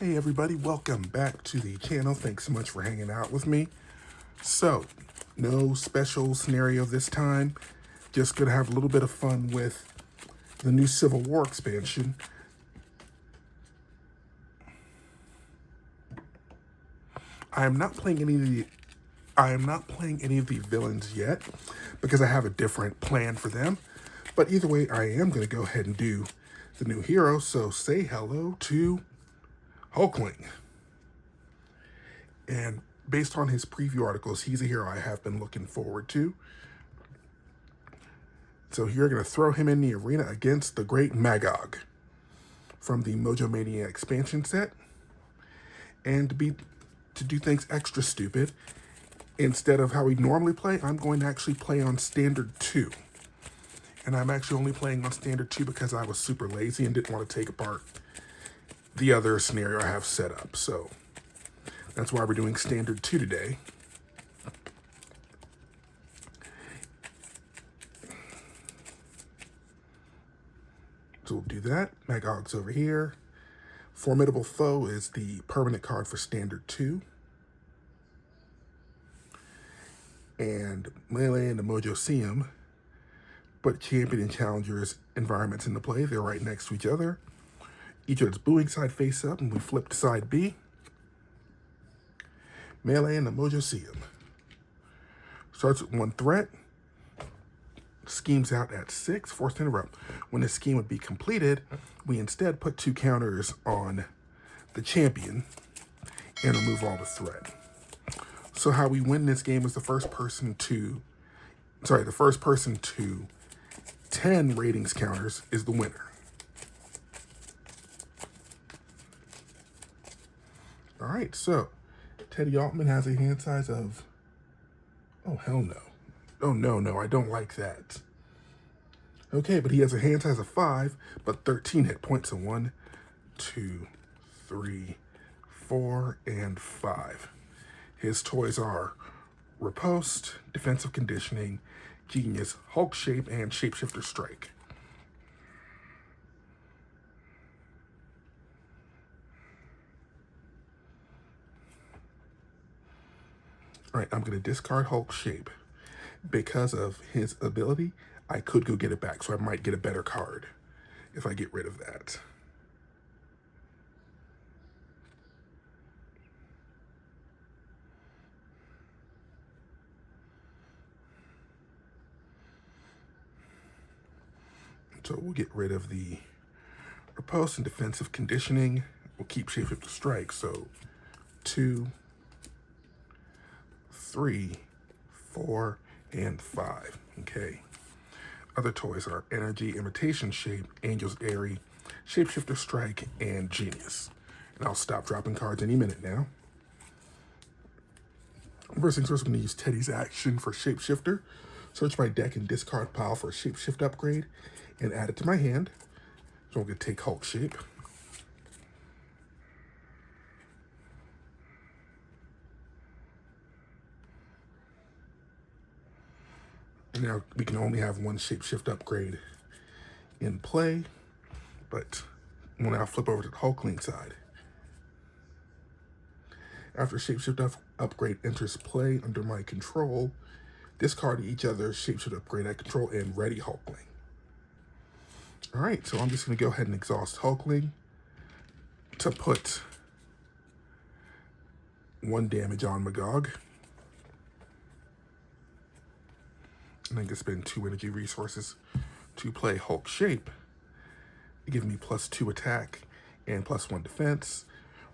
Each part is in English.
Hey everybody, welcome back to the channel. Thanks so much for hanging out with me. So, no special scenario this time. Just gonna have a little bit of fun with the new Civil War expansion. I am not playing any of the villains yet because I have a different plan for them. But either way, I am gonna go ahead and do the new hero. So say hello to Hulkling. And based on his preview articles, he's a hero I have been looking forward to. So here, going to throw him in the arena against the great Magog from the Mojo Mania expansion set. And to do things extra stupid, instead of how we normally play, I'm going to actually play on Standard 2. And I'm actually only playing on Standard 2 because I was super lazy and didn't want to take apart the other scenario I have set up. So that's why we're doing Standard 2 today. So we'll do that. Magog's over here. Formidable Foe is the permanent card for Standard 2. And Melee and the Mojo put champion and challengers environments into play. They're right next to each other. Each of its booing side face up, and we flip to side B. Melee and the Mojo starts with 1 threat. Schemes out at 6, forced to interrupt. When the scheme would be completed, we instead put 2 counters on the champion and remove all the threat. So how we win this game is the first person to 10 ratings counters is the winner. All right, so Teddy Altman has a hand size of, oh hell no. Oh, no, I don't like that. Okay, but he has a hand size of 5, but 13 hit points. So 1, 2, 3, 4, and 5. His toys are Riposte, Defensive Conditioning, Genius, Hulk Shape, and Shapeshifter Strike. All right, I'm going to discard Hulk Shape. Because of his ability, I could go get it back, so I might get a better card if I get rid of that. So we'll get rid of the Riposte and Defensive Conditioning. We'll keep Shapeshifter Strike, so 2, 3, 4, and 5. Okay. Other toys are Energy, Imitation Shape, Angel's Airy, Shapeshifter Strike, and Genius. And I'll stop dropping cards any minute now. First things first, I'm going to use Teddy's action for Shapeshifter. Search my deck and discard pile for a Shapeshift upgrade and add it to my hand. So I'm going to take Hulk Shape. Now, we can only have 1 Shapeshift upgrade in play, but we'll now flip over to the Hulkling side. After Shapeshift upgrade enters play under my control, discard each other Shapeshift upgrade I control and ready Hulkling. All right, so I'm just going to go ahead and exhaust Hulkling to put 1 damage on Magog. And I can spend 2 energy resources to play Hulk Shape. It gives me +2 attack and +1 defense.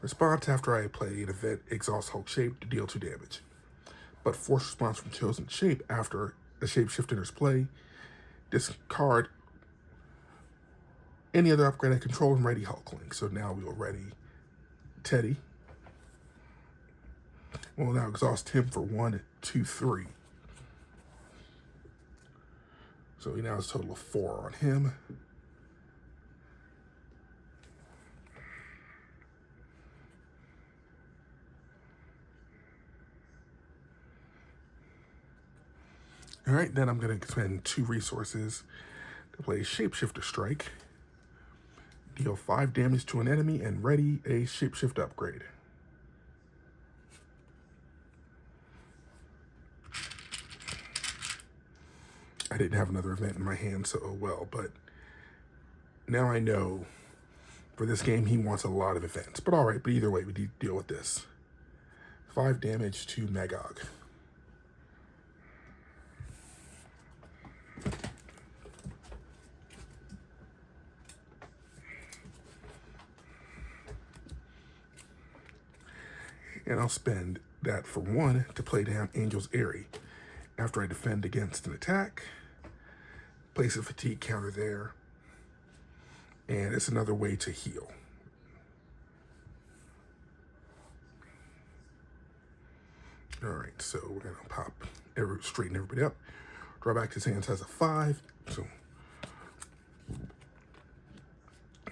Response after I play an event, exhaust Hulk Shape to deal 2 damage. But force response from chosen shape after a shapeshift enters play. Discard any other upgrade I control and ready Hulkling. So now we will ready Teddy. We'll now exhaust him for 1, 2, 3. So he now has a total of 4 on him. All right, then I'm going to spend 2 resources to play Shapeshifter Strike. Deal 5 damage to an enemy and ready a shapeshift upgrade. I didn't have another event in my hand, so oh well, but now I know for this game he wants a lot of events. But alright, but either way, we need to deal with this. 5 damage to Magog. And I'll spend that for 1 to play down Angel's Airy. After I defend against an attack, place a fatigue counter there, and it's another way to heal. Alright, so we're going to pop, straighten everybody up. Draw back his hands has a 5, so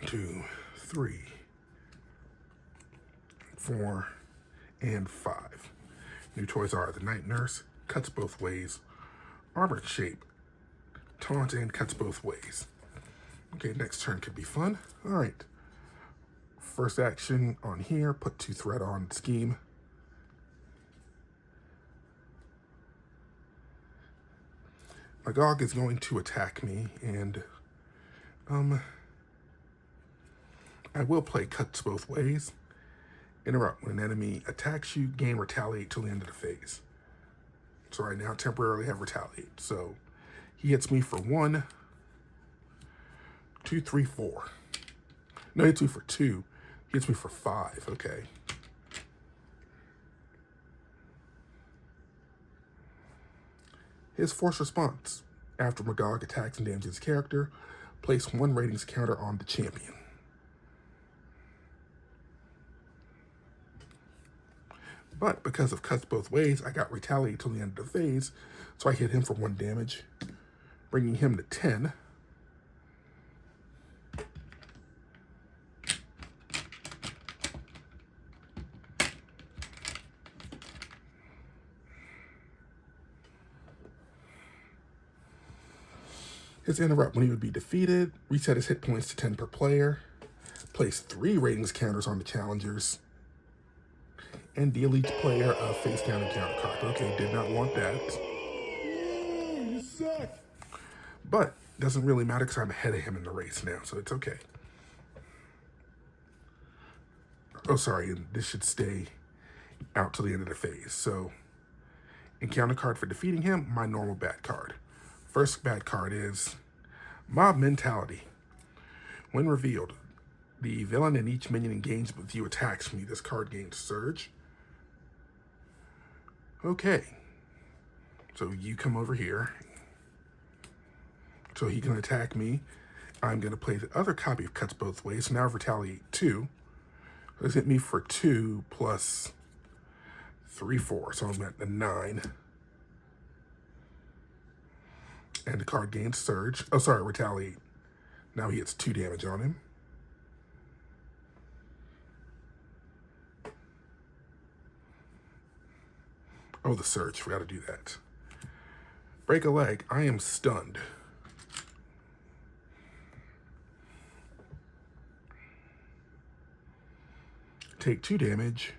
2, 3, 4, and 5. New toys are the Night Nurse, cuts both ways, Armored Shape, taunt and cuts both ways. Okay, next turn could be fun. Alright. First action on here, put 2 threat on Scheme. Magog is going to attack me, and I will play cuts both ways. Interrupt. When an enemy attacks you, gain retaliate till the end of the phase. So I now temporarily have retaliate. So he hits me for 1, 2, 3, 4. No, he hits me for 2. He hits me for 5. Okay. His force response. After Magog attacks and damages his character, place 1 ratings counter on the champion. But because of cuts both ways, I got retaliate till the end of the phase, so I hit him for 1 damage, bringing him to 10. His interrupt. When he would be defeated, reset his hit points to 10 per player, place 3 ratings counters on the challengers, and deal each player a face down and counter card. Okay, did not want that. You suck. But doesn't really matter because I'm ahead of him in the race now, so it's okay. Oh, sorry, and this should stay out till the end of the phase. So, encounter card for defeating him, my normal bad card. First bad card is Mob Mentality. When revealed, the villain and each minion engaged with you attacks me. This card gains Surge. Okay. So you come over here. So he can attack me. I'm going to play the other copy of Cuts Both Ways. So now retaliate 2. Let's hit me for 2 plus 3, 4. So I'm at the 9. And the card gains Surge. Oh, sorry, retaliate. Now he hits 2 damage on him. Oh, the Surge. Forgot to do that. Break a leg. I am stunned. Take 2 damage.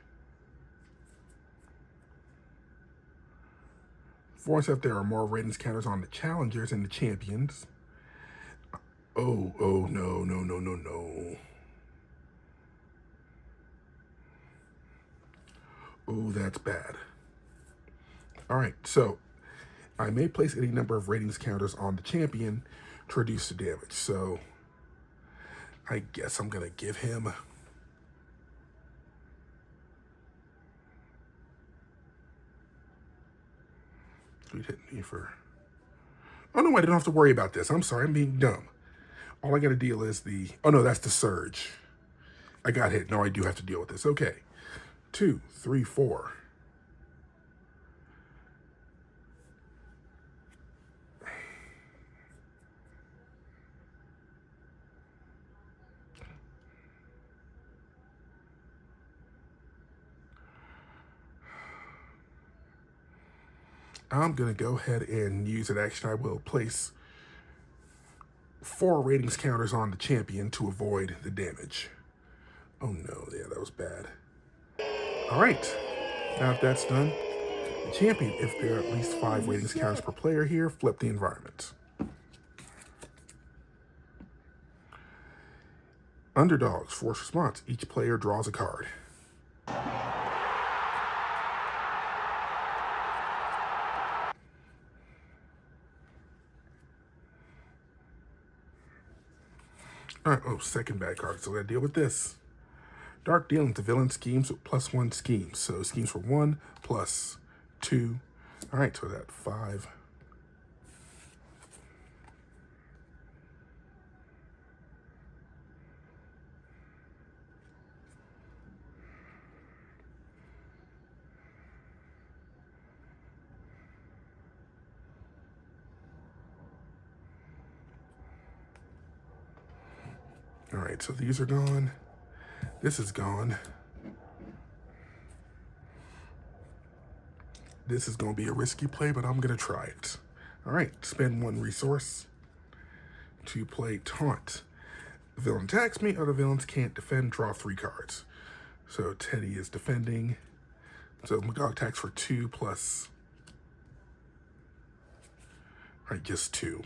Force if there are more ratings counters on the challengers and the champions. Oh, no. Oh, that's bad. All right, so I may place any number of ratings counters on the champion to reduce the damage. So I guess I'm going to give him... He hit me for... Oh, no, I didn't have to worry about this. I'm sorry, I'm being dumb. All I got to deal is the... Oh, no, that's the Surge. I got hit. No, I do have to deal with this. Okay. 2, 3, 4. I'm going to go ahead and use an action. I will place 4 ratings counters on the champion to avoid the damage. Oh no, yeah, that was bad. All right, now if that's done, the champion, if there are at least 5 ratings counters per player here, flip the environment. Underdogs, force response. Each player draws a card. All right, oh, second bad card, so I gotta deal with this. Dark dealings, the villain schemes with +1 schemes. So schemes for 1 plus 2. All right, so that 5. All right, so these are gone. This is gone. This is going to be a risky play, but I'm going to try it. All right, spend 1 resource to play Taunt. The villain attacks me, other villains can't defend, draw 3 cards. So Teddy is defending. So Magog attacks for 2 plus, all right, just 2.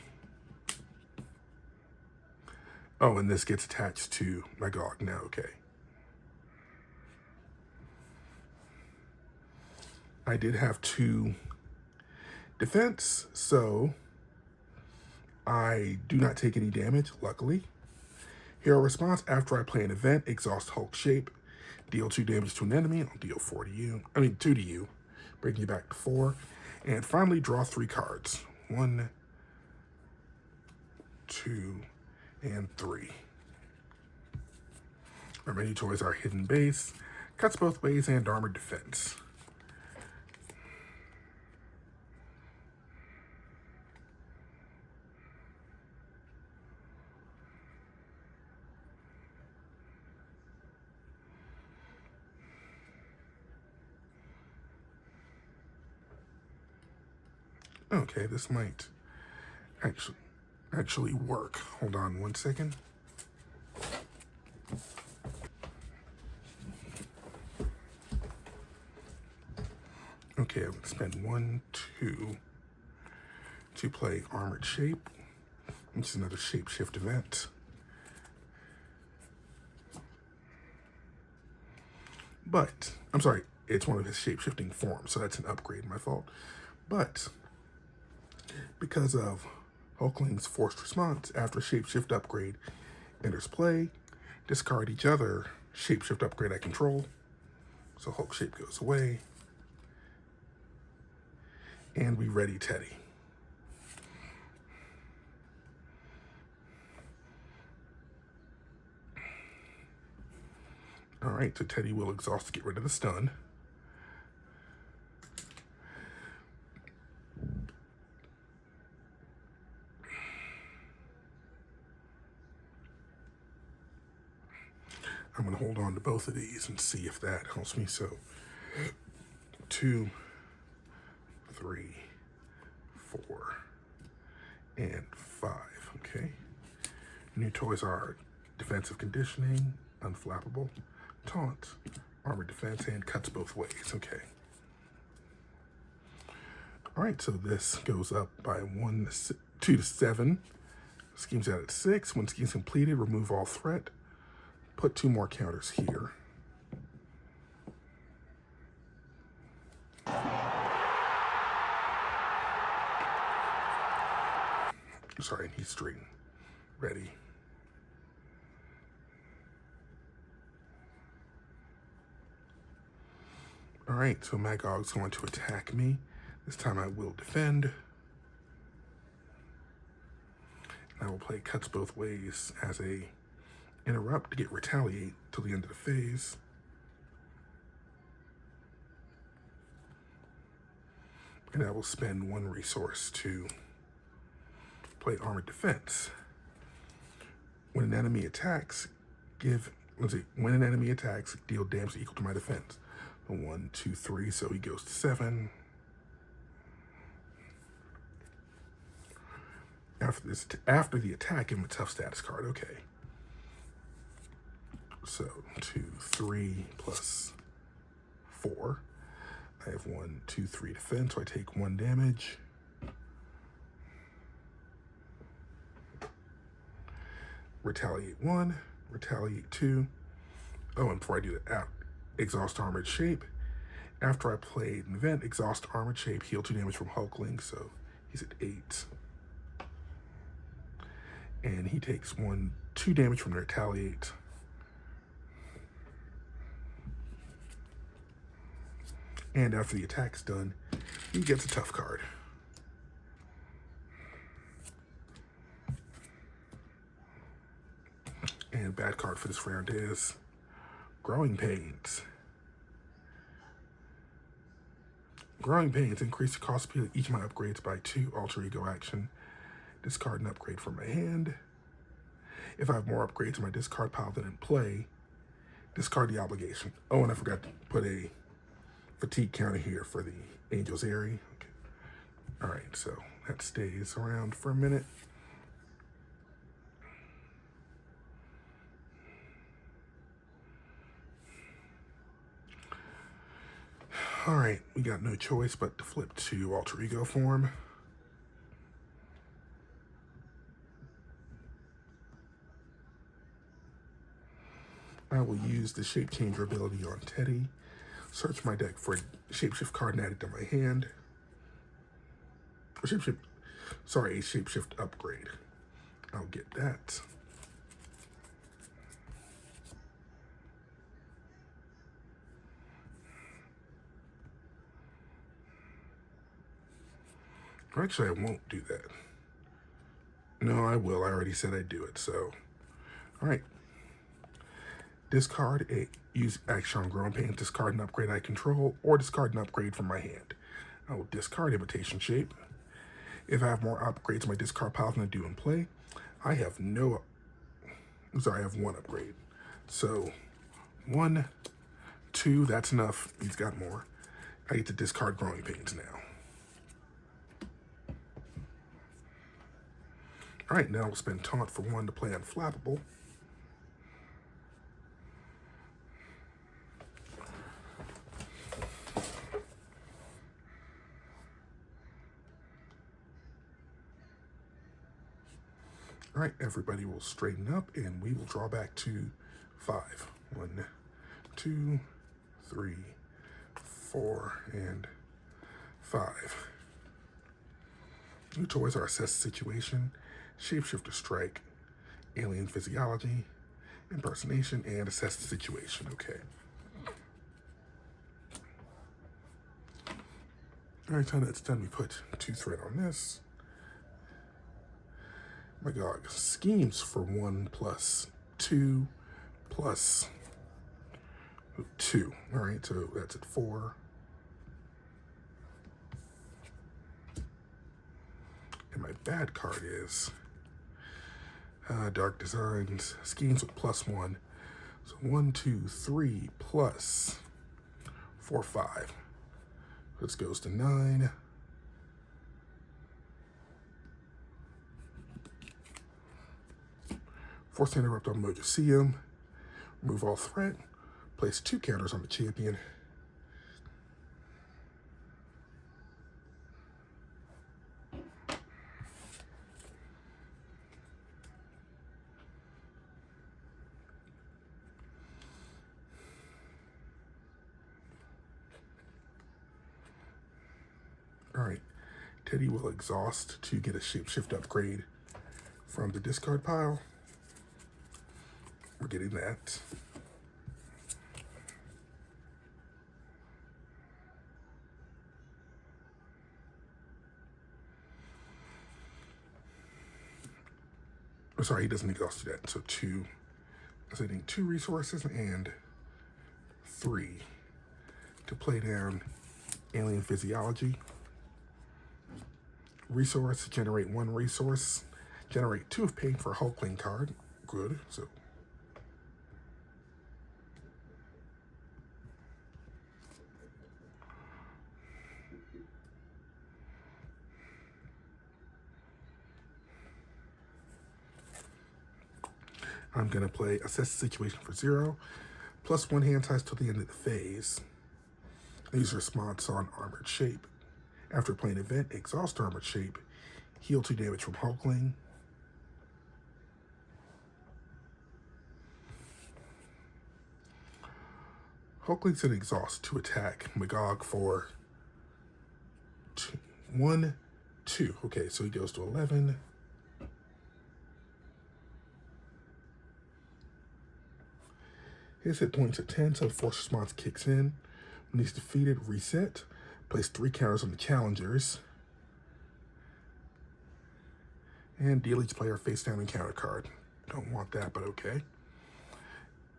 Oh, and this gets attached to Magog now, okay. I did have 2 defense, so I do not take any damage, luckily. Hero response, after I play an event, exhaust Hulk shape, deal 2 damage to an enemy, I'll deal 4 to you, 2 to you, bringing you back to 4. And finally, draw 3 cards. 1, 2, and 3. Our menu toys are Hidden Base, Cuts Both Ways, and Armored Defense. Okay, this might actually work. Hold on 1 second. Okay, I'm gonna spend 1, 2 to play Armored Shape, which is another shapeshift event. But, I'm sorry, it's one of his shape-shifting forms, so that's an upgrade, my fault. But, because of Hulkling's forced response, after shapeshift upgrade enters play, discard each other shapeshift upgrade I control. So Hulk shape goes away. And we ready Teddy. All right, so Teddy will exhaust to get rid of the stun. I'm going to hold on to both of these and see if that helps me. So 2, 3, 4, and 5. Okay. New toys are defensive conditioning, unflappable, taunt, armored defense, and cuts both ways. Okay. All right, so this goes up by 2 to 7. Schemes out at 6. When scheme's completed, remove all threat. Put 2 more counters here. Sorry, he's straight. Ready. All right, so Magog's going to attack me. This time I will defend. And I will play Cuts Both Ways as a interrupt to get retaliate till the end of the phase. And I will spend 1 resource to play armored defense. When an enemy attacks, when an enemy attacks, deal damage equal to my defense. 1, 2, 3, so he goes to 7. After the attack, give him a tough status card. Okay. So 2, 3 plus 4. I have 1, 2, 3 defense, so I take 1 damage. Retaliate 1, retaliate 2. Oh, and before I do that, exhaust armored shape. After I played an event, exhaust armored shape, heal 2 damage from Hulkling, so he's at 8. And he takes 2 damage from the retaliate. And after the attack's done, he gets a tough card. And bad card for this round is Growing Pains. Growing Pains increase the cost of each of my upgrades by 2 alter ego action. Discard an upgrade from my hand. If I have more upgrades in my discard pile than in play, discard the obligation. Oh, and I forgot to put a fatigue counter here for the Angel's Airy. Okay. All right, so that stays around for a minute. All right, we got no choice but to flip to alter ego form. I will use the shape changer ability on Teddy. Search my deck for a shapeshift card and add it to my hand. A shapeshift upgrade. I'll get that. Actually, I won't do that. No, I will. I already said I'd do it, so. All right. Discard a use action on Growing Pains, discard an upgrade I control, or discard an upgrade from my hand. I will discard Imitation Shape. If I have more upgrades in my discard pile than I do in play, I have 1 upgrade. So 1, 2, that's enough. He's got more. I get to discard Growing Pains now. All right, now we'll spend Taunt for 1 to play Unflappable. All right, everybody will straighten up and we will draw back to 5. 1, 2, 3, 4, and 5. New toys are Assess the Situation, Shapeshifter Strike, Alien Physiology, Impersonation, and Assess the Situation. Okay. All right, time that's done, we put 2 thread on this. Magog schemes for 1 plus 2 plus 2. All right, so that's at 4. And my bad card is Dark Designs, schemes with +1. So 1, 2, 3 plus 4, 5. This goes to 9. Force Interrupt on Mojoseum. Remove all threat. Place 2 counters on the champion. All right, Teddy will exhaust to get a shapeshift upgrade from the discard pile. We're getting that. Oh, sorry, he doesn't exhaust that. So 2. So I need 2 resources and 3 to play down Alien Physiology. Resource, generate 1 resource. Generate 2 of pain for a Hulkling card. Good. So I'm going to play Assess the Situation for 0, plus 1 hand size till the end of the phase. Use response on Armored Shape. After playing event, exhaust Armored Shape, heal 2 damage from Hulkling. Hulkling's an exhaust to attack Magog for 1, 2. Okay, so he goes to 11. His hit points at 10, so force response kicks in. When he's defeated, reset. Place 3 counters on the challengers. And deal each player face down encounter card. Don't want that, but okay.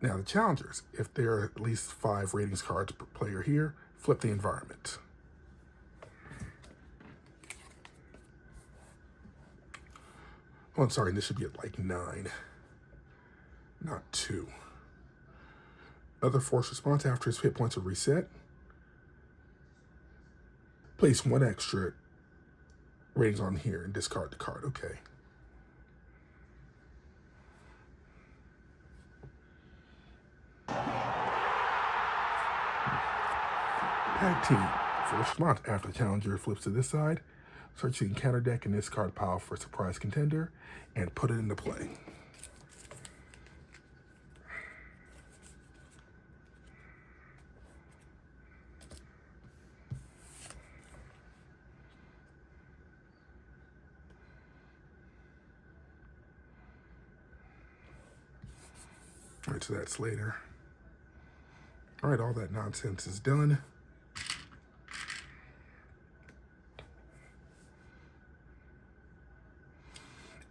Now the challengers, if there are at least 5 ratings cards per player here, flip the environment. Oh, I'm sorry, this should be at like 9, not 2. Other force response after his hit points are reset. Place 1 extra ratings on here and discard the card. Okay. Tag team. Force response after the challenger flips to this side. Search the encounter deck in this card pile for a surprise contender and put it into play. All right, so that's later. All right, all that nonsense is done.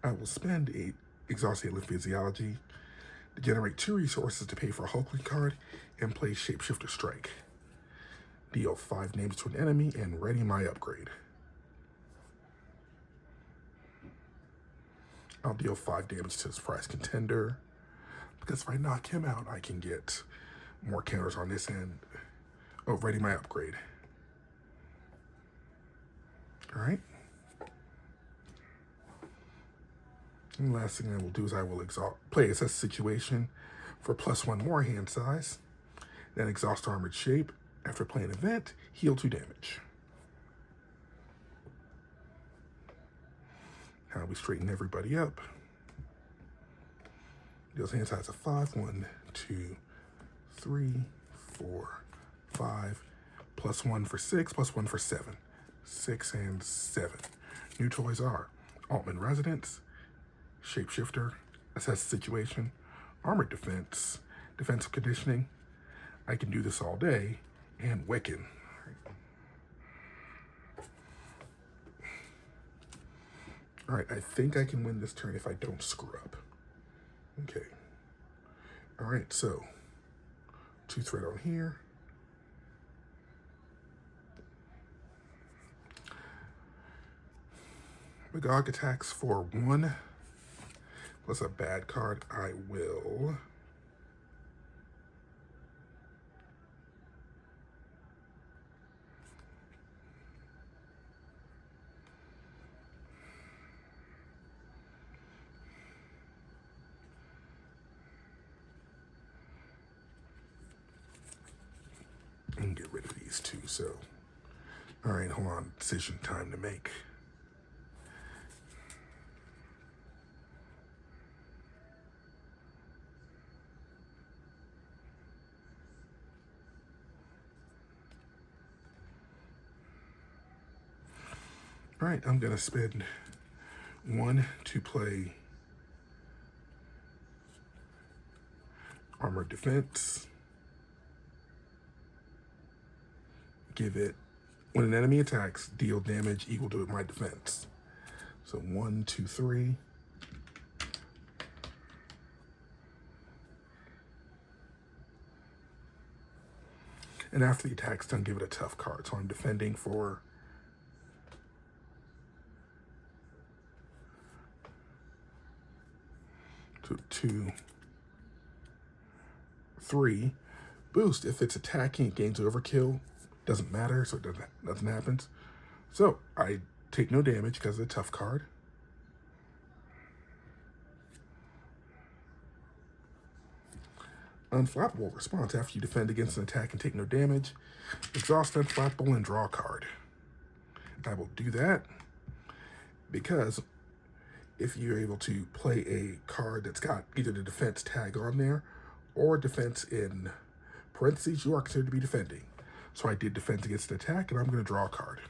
I will spend 8 Exhaust Alien Physiology to generate 2 resources to pay for a Hulkling card and play Shapeshifter Strike. Deal 5 damage to an enemy and ready my upgrade. I'll deal 5 damage to his prize contender, because if I knock him out, I can get more counters on this end. Oh, ready my upgrade. All right. And the last thing I will do is I will play Assess Situation for +1 more hand size. Then exhaust Armored Shape. After playing event, heal 2 damage. Now we straighten everybody up. Deals hand size of 5. 1, 2, 3, 4, 5. +1 for 6, +1 for 7. 6 and 7. New toys are Altman Residence, Shapeshifter, Assess the Situation, Armored Defense, Defensive Conditioning, I Can Do This All Day, and Wiccan. All right, I think I can win this turn if I don't screw up. Okay. All right, so 2 thread on here. Magog attacks for 1 plus a bad card. I will and get rid of these 2. So, all right, hold on. Decision time to make. All right, I'm going to spend 1 to play Armored Defense. Give it, when an enemy attacks, deal damage equal to my defense. So 1, 2, 3. And after the attack's done, give it a tough card. So I'm defending for 2, 3. Boost. If it's attacking, it gains overkill. Doesn't matter, so nothing happens. So I take no damage because of the tough card. Unflappable response after you defend against an attack and take no damage. Exhaust unflappable and draw a card. I will do that because if you're able to play a card that's got either the defense tag on there or defense in parentheses, you are considered to be defending. So I did defense against an attack, and I'm going to draw a card.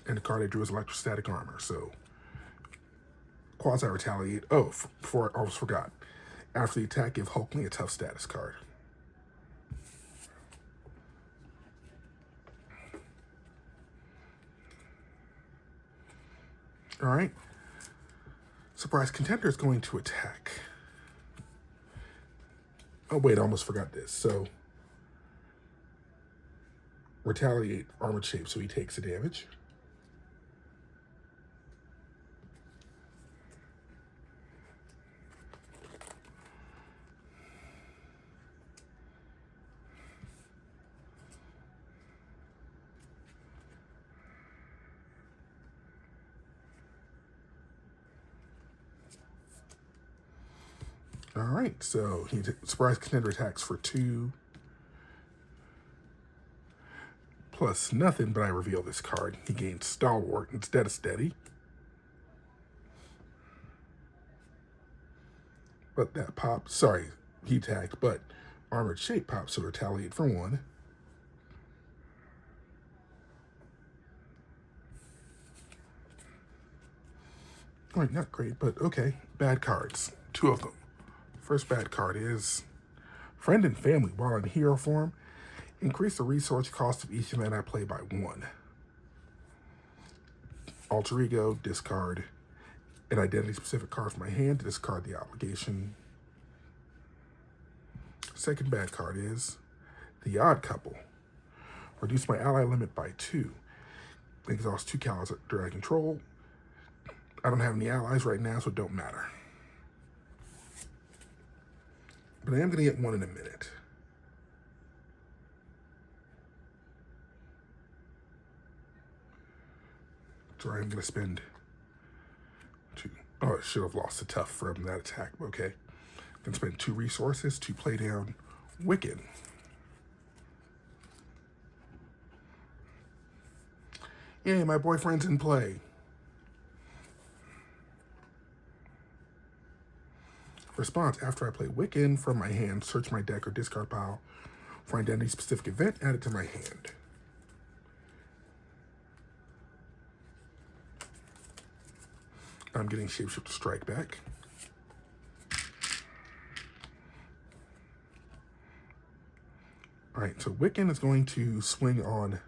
And the card I drew is Electrostatic Armor, so Quasi-Retaliate. Oh, before I almost forgot. After the attack, give Hulkling a tough status card. All right. Surprise Contender is going to attack. Oh, wait, I almost forgot this. So, Retaliate Armored Shape, so he takes the damage. All right, so he Surprise Contender attacks for 2 plus nothing, but I reveal this card. He gains Stalwart instead of Steady. But that pops, sorry, he attacked, but Armored Shape pops, so Retaliate for 1. All right, not great, but okay. Bad cards, 2 of them. First bad card is Friend and Family. While in hero form, increase the resource cost of each event I play by 1. Alter Ego, discard an identity-specific card from my hand to discard the obligation. Second bad card is The Odd Couple. Reduce my ally limit by 2. Exhaust 2 Callis under I control. I don't have any allies right now, so it don't matter. But I am going to get 1 in a minute. So I'm going to spend 2. Oh, I should have lost the tough from that attack. Okay. I'm going to spend 2 resources to play down Wiccan. Yay, my boyfriend's in play. Response, after I play Wiccan from my hand, search my deck or discard pile for an identity-specific event, add it to my hand. I'm getting Shapeshifter Strike back. All right, so Wiccan is going to swing on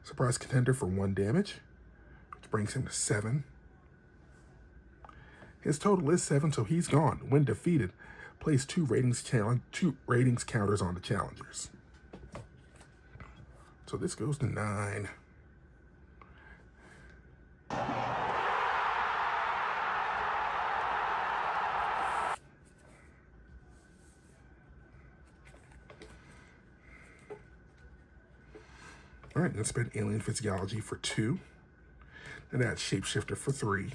Surprise Contender for 1 damage, which brings him to 7. His total is 7, so he's gone. When defeated, place 2 ratings counters on the challengers. So this goes to 9. All right, let's spend Alien Physiology for 2. And add Shapeshifter for 3.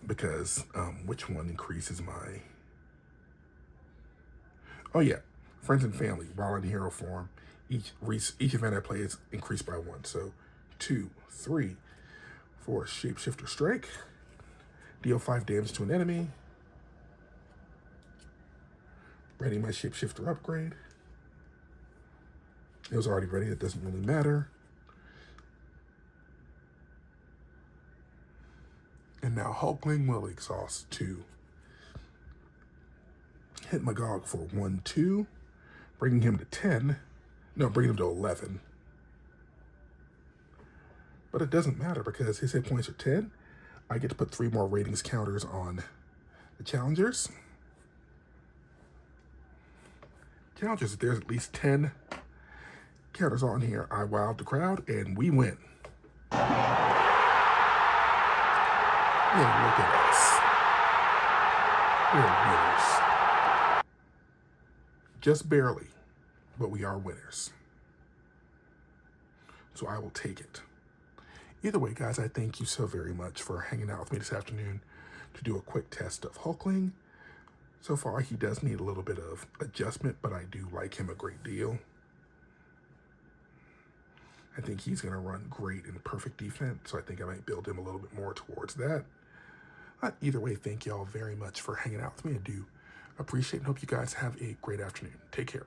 Because which one increases my... Oh yeah, Friends and Family. While in hero form, each event I play is increased by 1. So 2, 3, 4 Shapeshifter Strike. Deal 5 damage to an enemy. Ready my Shapeshifter upgrade. It was already ready, it doesn't really matter. And now Hulkling will exhaust 2. Hit Magog for 1, 2. Bringing him to 10. No, bringing him to 11. But it doesn't matter because his hit points are 10. I get to put 3 more ratings counters on the challengers. Challengers, if there's at least 10 counters on here, I wowed the crowd and we win. Yeah, look at us. We're winners. Just barely, but we are winners. So I will take it. Either way, guys, I thank you so very much for hanging out with me this afternoon to do a quick test of Hulkling. So far, he does need a little bit of adjustment, but I do like him a great deal. I think he's going to run great in perfect defense, so I think I might build him a little bit more towards that. Either way, thank y'all very much for hanging out with me. I do appreciate and hope you guys have a great afternoon. Take care.